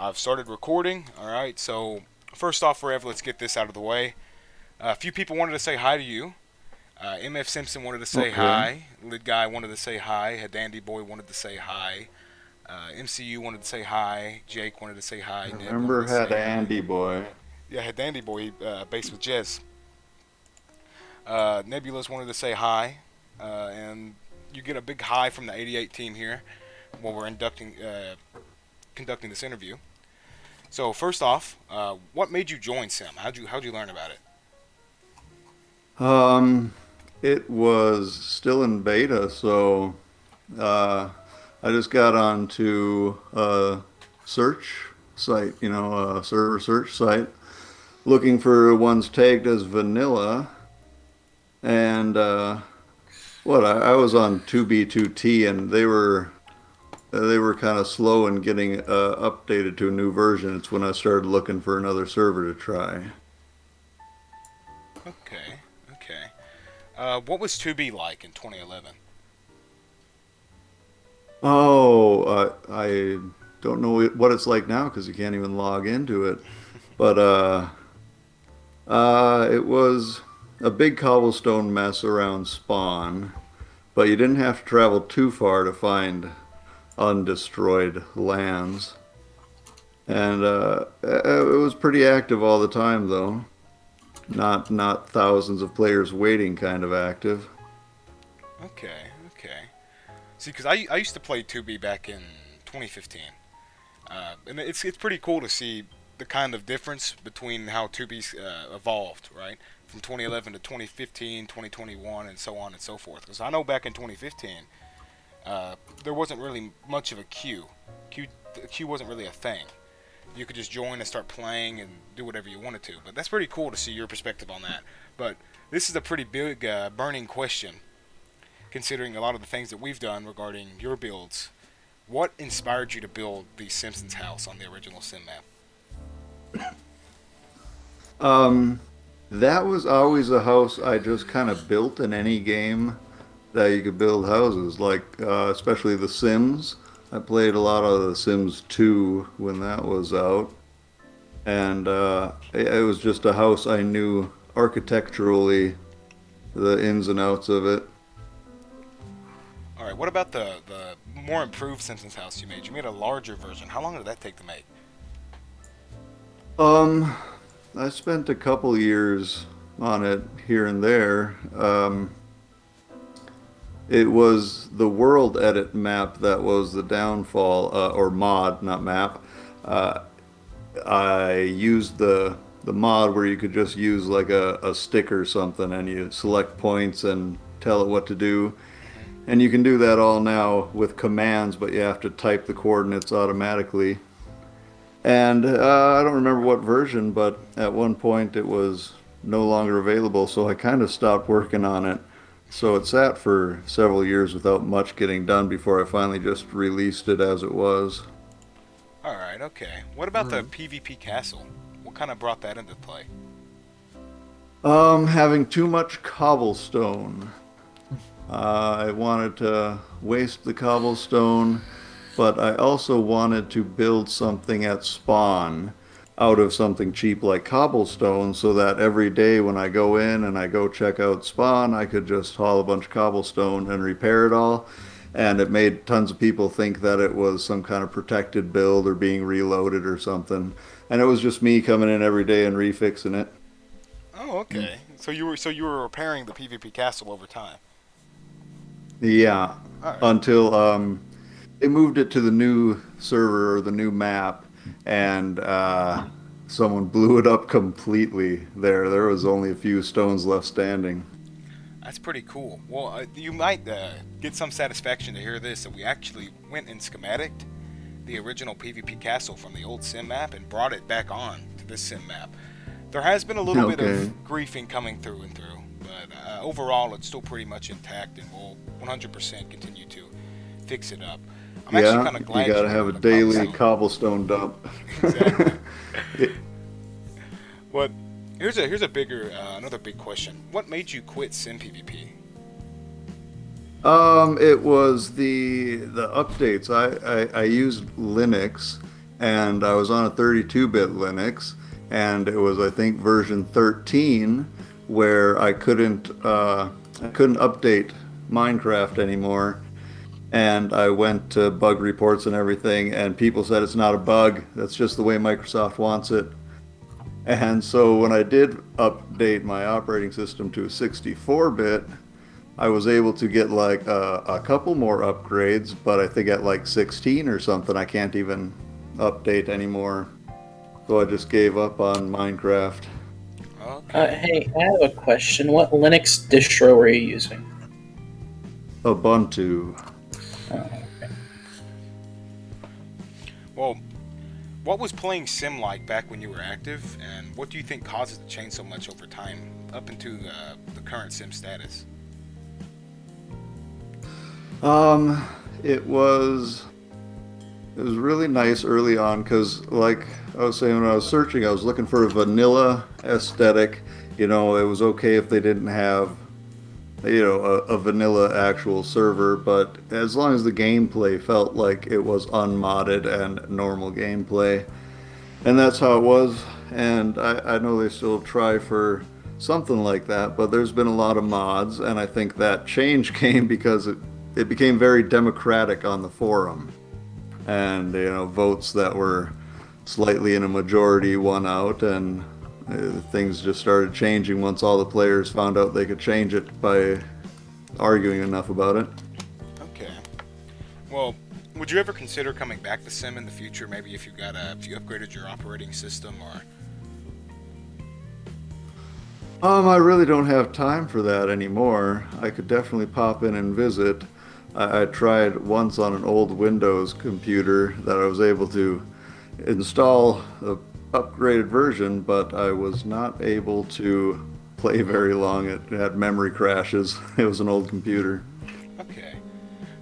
I've started recording. All right, so first off, Rev, let's get this out of the way. A few people wanted to say hi to you. MF Simpson wanted to say Okay. hi. Lid Guy wanted to say hi. Dandy Boy wanted to say hi. MCU wanted to say hi. Jake wanted to say I hi. Ned wanted remember to had say hi. Andy boy. Yeah, Dandy Boy, based with Jez. Nebulous wanted to say hi. And you get a big hi from the 88 team here while we're conducting this interview. So first off, what made you join Sim? How'd you learn about it? Um, it was still in beta, so uh, I just got onto a search site, a server search site, looking for ones tagged as vanilla. And I was on 2B2T, and they were kind of slow in getting updated to a new version. It's when I started looking for another server to try. Okay, okay. What was 2B like in 2011? Oh, I don't know what it's like now because you can't even log into it. But it was a big cobblestone mess around spawn, but you didn't have to travel too far to find undestroyed lands. And it was pretty active all the time, though. Not thousands of players waiting kind of active. Okay, okay. See, because I used to play 2B back in 2015, and it's pretty cool to see the kind of difference between how 2B evolved, right? From 2011 to 2015, 2021, and so on and so forth. Because I know back in 2015, there wasn't really much of a queue. The queue wasn't really a thing. You could just join and start playing and do whatever you wanted to. But that's pretty cool to see your perspective on that. But this is a pretty big burning question, considering a lot of the things that we've done regarding your builds. What inspired you to build the Simpsons house on the original Sim map? Um, that was always a house I just kind of built in any game that you could build houses, like especially The Sims. I played a lot of The Sims 2 when that was out, and it was just a house I knew architecturally the ins and outs of it. All right. What about the more improved Simpsons house you made? You made a larger version. How long did that take to make? Um, I spent a couple years on it here and there. It was the world edit map that was the downfall, or mod, not map. Uh, I used the mod where you could just use like a stick or something, and you select points and tell it what to do. Hmm. And you can do that all now with commands, but you have to type the coordinates automatically. And I don't remember what version, but at one point it was no longer available, so I kind of stopped working on it. So it sat for several years without much getting done before I finally just released it as it was. All right. Okay. What about the PvP castle? What kind of brought that into play? Having too much cobblestone. I wanted to waste the cobblestone, but I also wanted to build something at spawn out of something cheap like cobblestone so that every day when I go in and I go check out spawn, I could just haul a bunch of cobblestone and repair it all. And it made tons of people think that it was some kind of protected build or being reloaded or something. And it was just me coming in every day and refixing it. Oh, okay. So you were repairing the PvP castle over time. Yeah, All right. until they moved it to the new server or the new map, and someone blew it up completely there. There was only a few stones left standing. That's pretty cool. Well, you might get some satisfaction to hear this that we actually went and schematicked the original PvP castle from the old sim map and brought it back on to this sim map. There has been a little bit Okay. of griefing coming through and through, but overall it's still pretty much intact and we'll 100% continue to fix it up. I'm actually Yeah, kind of you glad got you to went have a on the daily cobblestone. cobblestone dump. Exactly. But here's a bigger another big question. What made you quit Sim PvP? It was the updates. I used Linux, and I was on a 32-bit Linux, and it was I think version 13 where I couldn't update Minecraft anymore, and I went to bug reports and everything, and people said it's not a bug, that's just the way Microsoft wants it. And so when I did update my operating system to 64-bit, I was able to get like a couple more upgrades, but I think at like 16 or something, I can't even update anymore. So I just gave up on Minecraft. Okay. Hey, I have a question. What Linux distro are you using? Ubuntu. Okay. Well, what was playing Sim like back when you were active, and what do you think caused it to change so much over time up into the current Sim status? Um, it was it was really nice early on because, like I was saying, when I was searching, I was looking for a vanilla aesthetic. You know, it was okay if they didn't have a vanilla actual server, but as long as the gameplay felt like it was unmodded and normal gameplay. And that's how it was. And I know they still try for something like that, but there's been a lot of mods, and I think that change came because it became very democratic on the forum. And, votes that were slightly in a majority won out, and things just started changing once all the players found out they could change it by arguing enough about it. Okay. Well, would you ever consider coming back to Sim in the future? Maybe if you upgraded your operating system, or I really don't have time for that anymore. I could definitely pop in and visit. I tried once on an old Windows computer that I was able to install a upgraded version, but I was not able to play very long. It had memory crashes. It was an old computer. okay.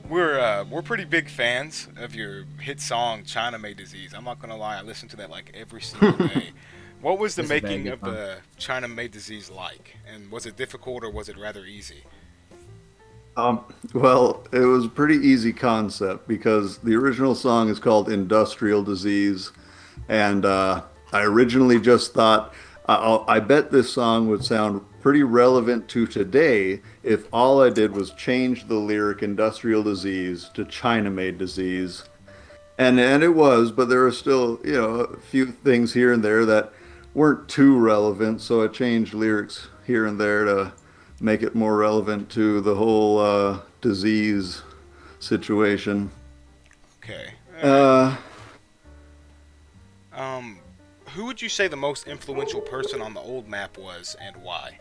We're pretty big fans of your hit song "China May Disease." I'm not gonna lie, I listen to that like every single day. What was the It's a very making good of song. the China May Disease like, and was it difficult or was it rather easy? Well, it was a pretty easy concept because the original song is called Industrial Disease. And I originally just thought, I bet this song would sound pretty relevant to today if all I did was change the lyric Industrial Disease to China Made Disease. And it was, but there were still, a few things here and there that weren't too relevant. So I changed lyrics here and there to make it more relevant to the whole disease situation. Okay, all right. Uh, Um, who would you say the most influential person on the old map was, and why?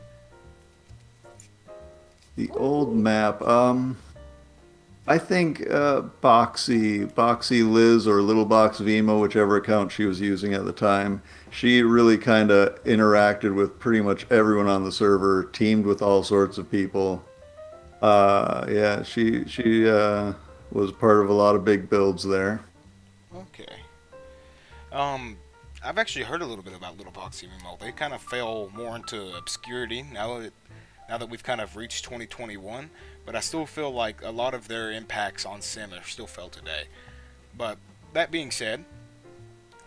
the old map. I think Boxy Liz or Little Box Vimo, whichever account she was using at the time, she really kind of interacted with pretty much everyone on the server, teamed with all sorts of people. Yeah, she was part of a lot of big builds there. Okay. Um, I've actually heard a little bit about Little Boxy Mimo. They kind of fell more into obscurity now that we've kind of reached 2021. But I still feel like a lot of their impacts on Sim are still felt today. But that being said,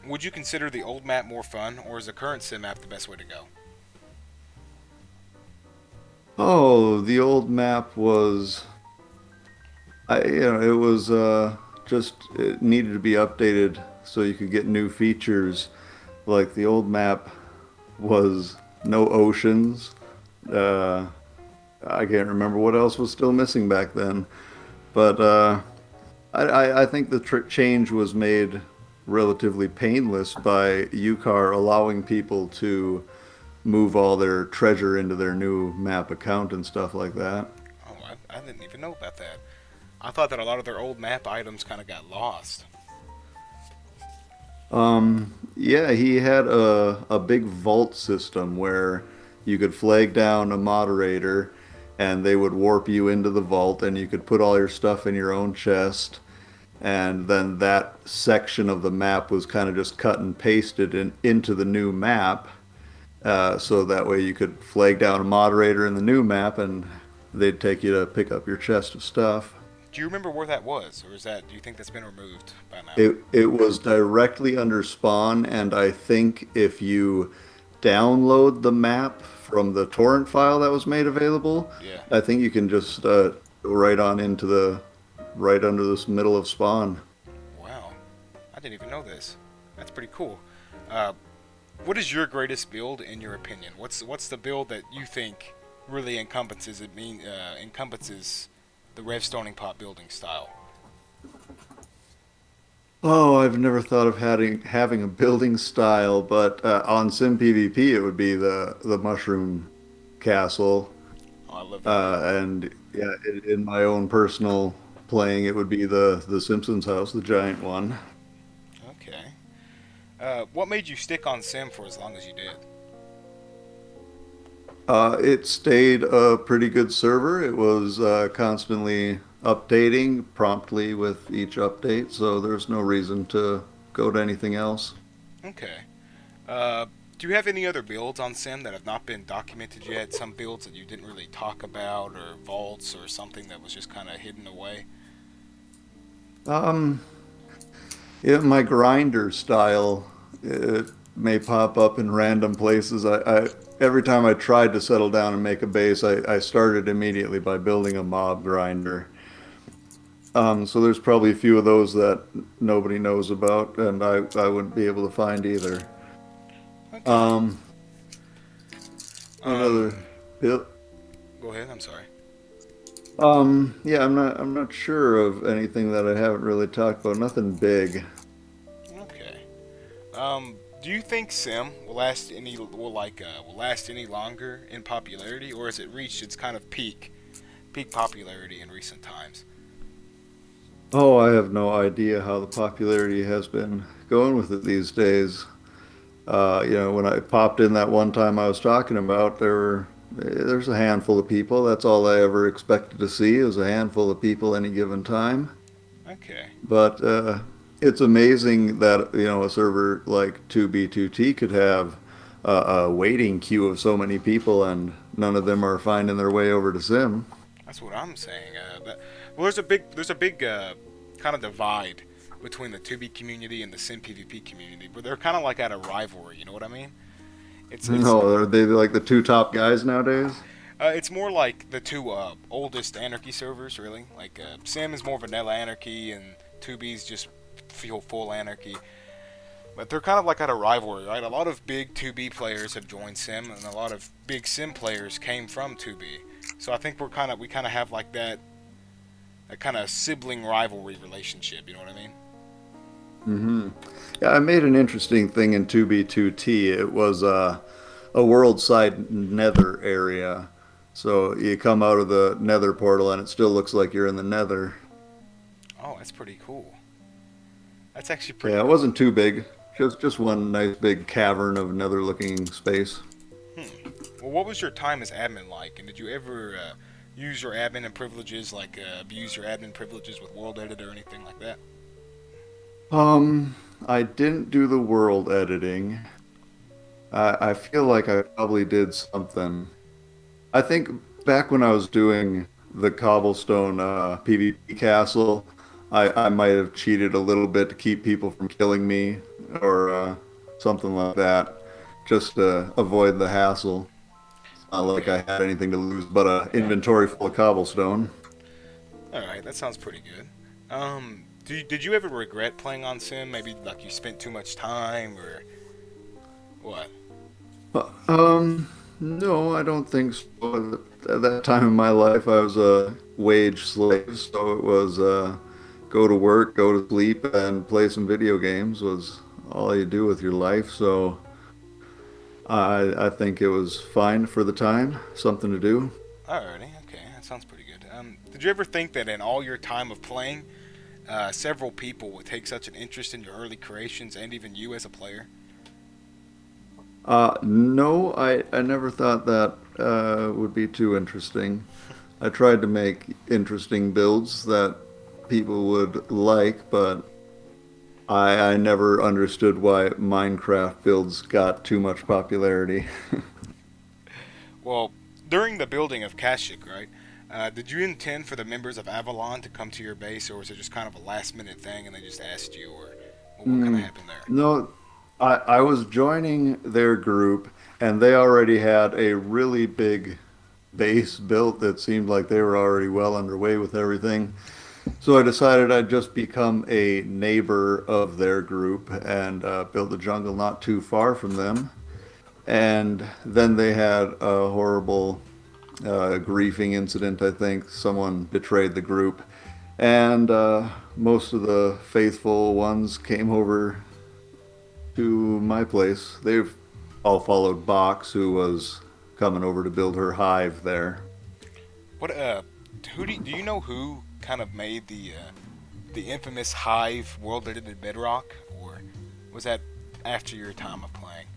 would you consider the old map more fun, or is the current Sim map the best way to go? Oh, the old map was, it was just it needed to be updated so you could get new features. Like the old map was no oceans. Uh, I can't remember what else was still missing back then, but I think the change was made relatively painless by UCAR allowing people to move all their treasure into their new map account and stuff like that. Oh, I didn't even know about that. I thought that a lot of their old map items kind of got lost. Yeah, he had a big vault system where you could flag down a moderator and they would warp you into the vault and you could put all your stuff in your own chest. And then that section of the map was kind of just cut and pasted into the new map. So that way you could flag down a moderator in the new map and they'd take you to pick up your chest of stuff. Do you remember where that was, or is that? Do you think that's been removed by now? It was directly under Spawn, and I think if you download the map from the torrent file that was made available, Yeah. I think you can just go right on into the right under this middle of Spawn. Wow. I didn't even know this. That's pretty cool. Uh, what is your greatest build in your opinion? What's the build that you think really encompasses the Revstoningpot building style? Oh, I've never thought of having a building style, but on Simpvp it would be the mushroom castle, Oh, I love that build. and yeah, in my own personal playing, it would be the Simpsons house, the giant one. Okay. What made you stick on Sim for as long as you did? It stayed a pretty good server. It was constantly updating promptly with each update, so there's no reason to go to anything else. Okay. Uh, do you have any other builds on Sim that have not been documented yet? Some builds that you didn't really talk about, or vaults, or something that was just kind of hidden away? Um, yeah, my grinder style, it may pop up in random places. Every time I tried to settle down and make a base, I started immediately by building a mob grinder. So there's probably a few of those that nobody knows about, and I wouldn't be able to find either. Okay. Um, another Um, bit. go ahead. I'm sorry. Yeah, I'm not sure of anything that I haven't really talked about. Nothing big. Okay. Do you think Sim will last any longer in popularity, or has it reached its kind of peak popularity in recent times? Oh, I have no idea how the popularity has been going with it these days. When I popped in that one time I was talking about, there's a handful of people. That's all I ever expected to see is a handful of people any given time. Okay. But it's amazing that a server like 2B2T could have a waiting queue of so many people, and none of them are finding their way over to Sim. That's what I'm saying. Well, there's a big kind of divide between the 2B community and the Sim PvP community, where they're kind of like at a rivalry. You know what I mean? It's No, are they like the two top guys nowadays? it's more like the two oldest anarchy servers, really. Like Sim is more vanilla anarchy, and 2B's just feel full anarchy. But they're kind of like at a rivalry, right? A lot of big 2B players have joined Sim, and a lot of big Sim players came from 2B. So I think we kind of have like that kind of sibling rivalry relationship. You know what I mean? Hmm. Yeah, I made an interesting thing in 2B2T. It was a world side nether area. So you come out of the nether portal and it still looks like you're in the nether. Oh, that's pretty cool. That's actually pretty Yeah, it cool. wasn't too big. Just one nice big cavern of nether looking space. Hmm. Well, what was your time as admin like? And did you ever use your admin and privileges, like abuse your admin privileges with World Edit or anything like that? I didn't do the world editing. I feel like I probably did something. I think back when I was doing the cobblestone PvP castle, I might have cheated a little bit to keep people from killing me or something like that, just to avoid the hassle. It's not like I Okay. had anything to lose but a inventory full of cobblestone. All right, that sounds pretty good. Did you ever regret playing on Sim? Maybe like you spent too much time or what? No, I don't think so. At that time in my life, I was a wage slave, so it was go to work, go to sleep, and play some video games was all you do with your life. So I think it was fine for the time, something to do. Alrighty, okay, that sounds pretty good. Did you ever think that in all your time of playing, several people would take such an interest in your early creations and even you as a player? No, I never thought that would be too interesting. I tried to make interesting builds that people would like, but I never understood why Minecraft builds got too much popularity. Well, during the building of Kashyyyk, right? Did you intend for the members of Avalon to come to your base, or was it just kind of a last minute thing and they just asked you, or what kind of Mm, happened there? no, I was joining their group, and they already had a really big base built that seemed like they were already well underway with everything. So I decided I'd just become a neighbor of their group and build a jungle not too far from them. And then they had a horrible griefing incident, I think. Someone betrayed the group. And most of the faithful ones came over to my place. They've all followed Box, who was coming over to build her hive there. What do you know who kind of made the infamous Hive world edited Bedrock, or was that after your time of playing?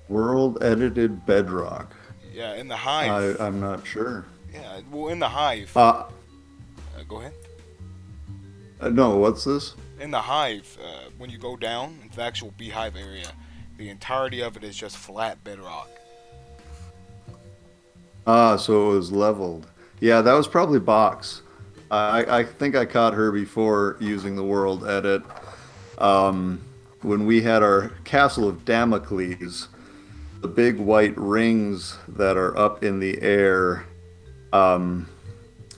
World edited Bedrock. Yeah, in the Hive. I'm not sure. Yeah, well, in the Hive. Uh, Go ahead. no, what's this? In the Hive, when you go down into the actual beehive area, the entirety of it is just flat bedrock. Ah, so it was leveled. Yeah, that was probably Box. I think I caught her before using the world edit. Um, when we had our Castle of Damocles, the big white rings that are up in the air. Um,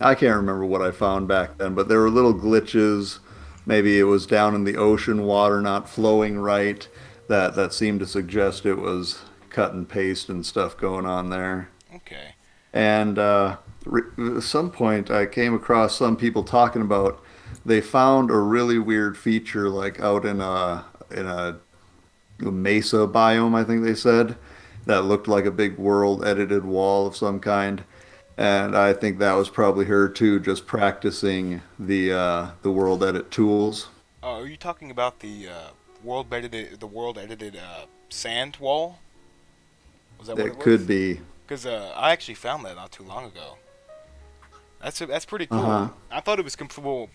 I can't remember what I found back then, but there were little glitches. Maybe it was down in the ocean, water not flowing right. That seemed to suggest it was cut and paste and stuff going on there. Okay. And at some point, I came across some people talking about they found a really weird feature, like out in a mesa biome, I think they said, that looked like a big world edited wall of some kind. And I think that was probably her too, just practicing the world edit tools. Are you talking about the world edited sand wall? Was that what it It could was? be. Because I actually found that not too long ago. That's pretty Uh-huh. cool. I thought it was well,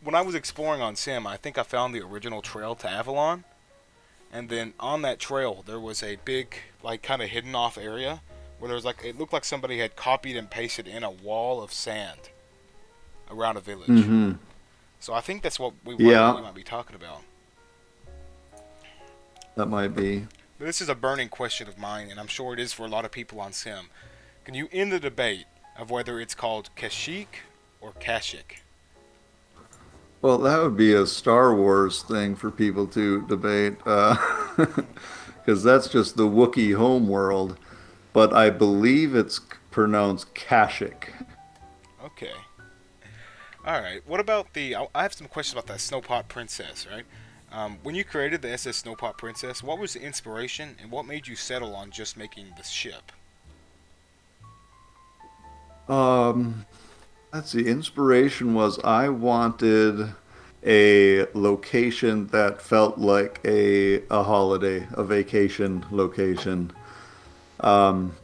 when I was exploring on Sim. I think I found the original trail to Avalon, and then on that trail there was a big, like, kind of hidden off area where there was, like, it looked like somebody had copied and pasted in a wall of sand around a village. Mm-hmm. So I think that's what Yeah, we might be talking about. that might be. But this is a burning question of mine, and I'm sure it is for a lot of people on Sim. Can you end the debate of whether it's called Kashyyyk or Kashyyyk? Well, that would be a Star Wars thing for people to debate, because that's just the Wookiee homeworld. But I believe it's pronounced Kashyyyk. Okay. All right. What about I have some questions about that Snowpot Princess, right? When you created the SS Snowpot Princess, what was the inspiration, and what made you settle on just making the ship? Um, let's see. Inspiration was I wanted a location that felt like a holiday, a vacation location. Um,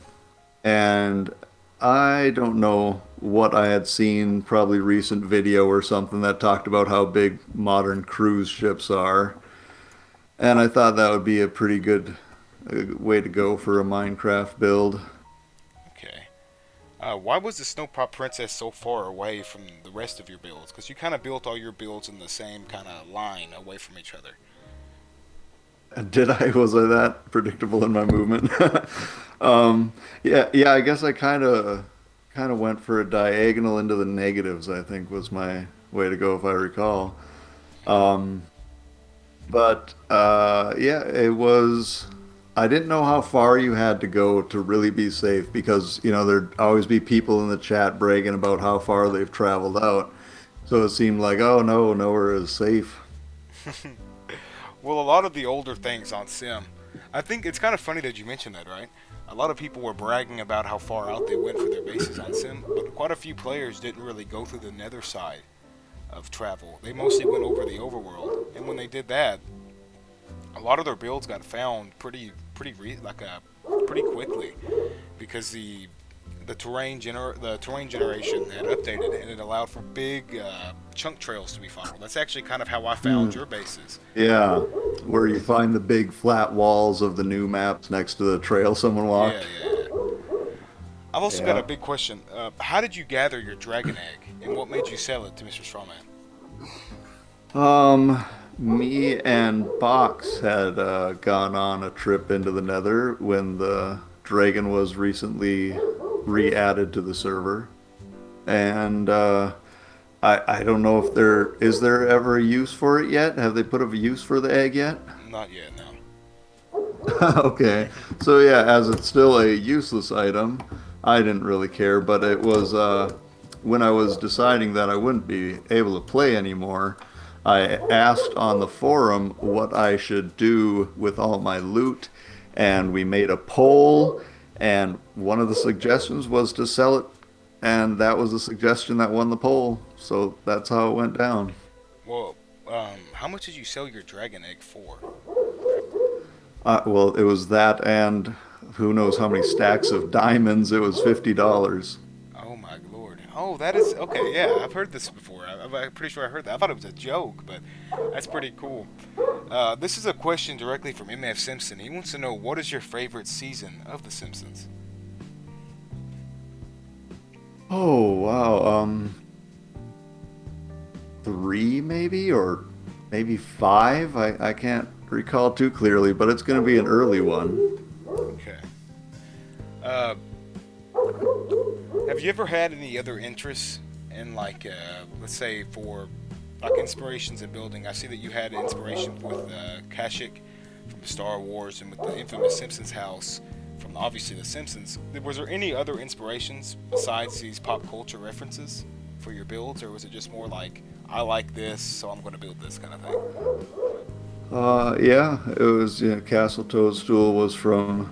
and I don't know what I had seen, probably recent video or something that talked about how big modern cruise ships are. And I thought that would be a pretty good way to go for a Minecraft build. Okay. Why was the Snowpot Princess so far away from the rest of your builds? Because you kind of built all your builds in the same kind of line away from each other. Did I? Was I that predictable in my movement? Yeah. I guess I kind of went for a diagonal into the negatives, I think was my way to go if I recall. Um, but yeah, it was. I didn't know how far you had to go to really be safe because, there'd always be people in the chat bragging about how far they've traveled out. So it seemed like, oh no, nowhere is safe. Well, a lot of the older things on Sim, I think it's kind of funny that you mentioned that, right? A lot of people were bragging about how far out they went for their bases on Sim, but quite a few players didn't really go through the nether side of travel. They mostly went over the overworld, and when they did that, a lot of their builds got found pretty quickly because the terrain generation had updated and it allowed for big chunk trails to be followed. That's actually kind of how I found Hmm. your bases. Yeah, where you find the big flat walls of the new maps next to the trail someone Yeah, walked. yeah, yeah. I've also got Yeah. a big question. How did you gather your dragon egg, and what made you sell it to Mr. Strawman? Um, Me and Box had gone on a trip into the Nether when the dragon was recently re-added to the server, and I don't know if there ever a use for it yet. Have they put a use for the egg yet? Not yet, no. Okay, so yeah, as it's still a useless item, I didn't really care, but it was when I was deciding that I wouldn't be able to play anymore, I asked on the forum what I should do with all my loot, and we made a poll, and one of the suggestions was to sell it, and that was the suggestion that won the poll, so that's how it went down. Well, how much did you sell your dragon egg for? Well, it was that and who knows how many stacks of diamonds. It was $50. Oh my lord. Oh, that is okay. Yeah, I've heard this before. I'm pretty sure I heard that. I thought it was a joke, but that's pretty cool. This is a question directly from MF Simpson. He wants to know what is your favorite season of The Simpsons? Oh, wow. Three maybe, or maybe five. I can't recall too clearly, but it's going to be an early one. Okay. Uh, have you ever had any other interests in like, let's say for like inspirations in building? I see that you had inspiration with Kashyyyk from Star Wars and with the infamous Simpsons house from obviously The Simpsons. Was there any other inspirations besides these pop culture references for your builds, or was it just more like I like this, so I'm going to build this kind of thing? Yeah, it was, Castle Toadstool was from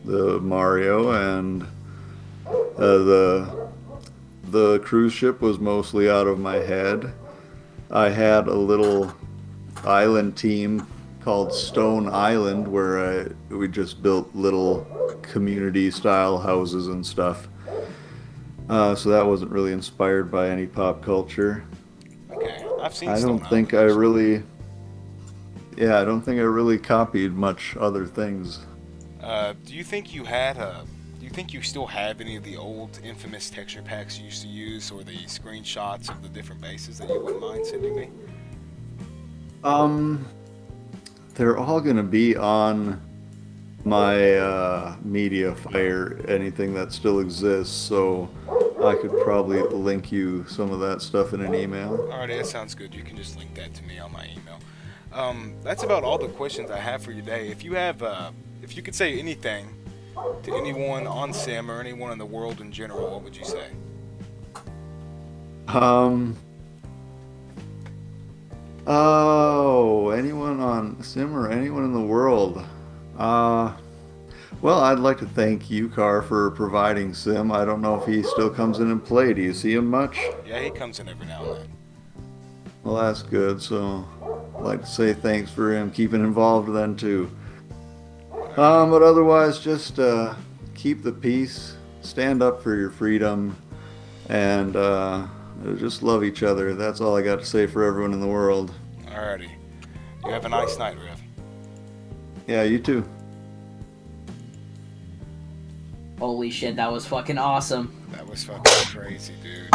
the Mario, and the cruise ship was mostly out of my head. I had a little island team called Stone Island where we just built little community style houses and stuff. So that wasn't really inspired by any pop culture. Okay, I've seen I Stone don't Island think I actually. really, yeah, I don't think I really copied much other things. Do you think you had do you think you still have any of the old infamous texture packs you used to use, or the screenshots of the different bases that you wouldn't mind sending me? Um, they're all gonna be on my media fire, anything that still exists, so I could probably link you some of that stuff in an email. Alrighty, that sounds good. You can just link that to me on my email. That's about all the questions I have for you today. If you could say anything to anyone on Sim or anyone in the world in general, what would you say? Um, oh, anyone on Sim or anyone in the world? Uh, well, I'd like to thank you, Car, for providing Sim. I don't know if he still comes in and play. Do you see him much? Yeah, he comes in every now and then. Well, that's good. So, I'd like to say thanks for him keeping involved then too. Alrighty. But otherwise, just keep the peace, stand up for your freedom, and just love each other. That's all I got to say for everyone in the world. Alrighty. You have a nice night, Rev. Yeah, you too. Holy shit, that was fucking awesome. That was fucking crazy, dude.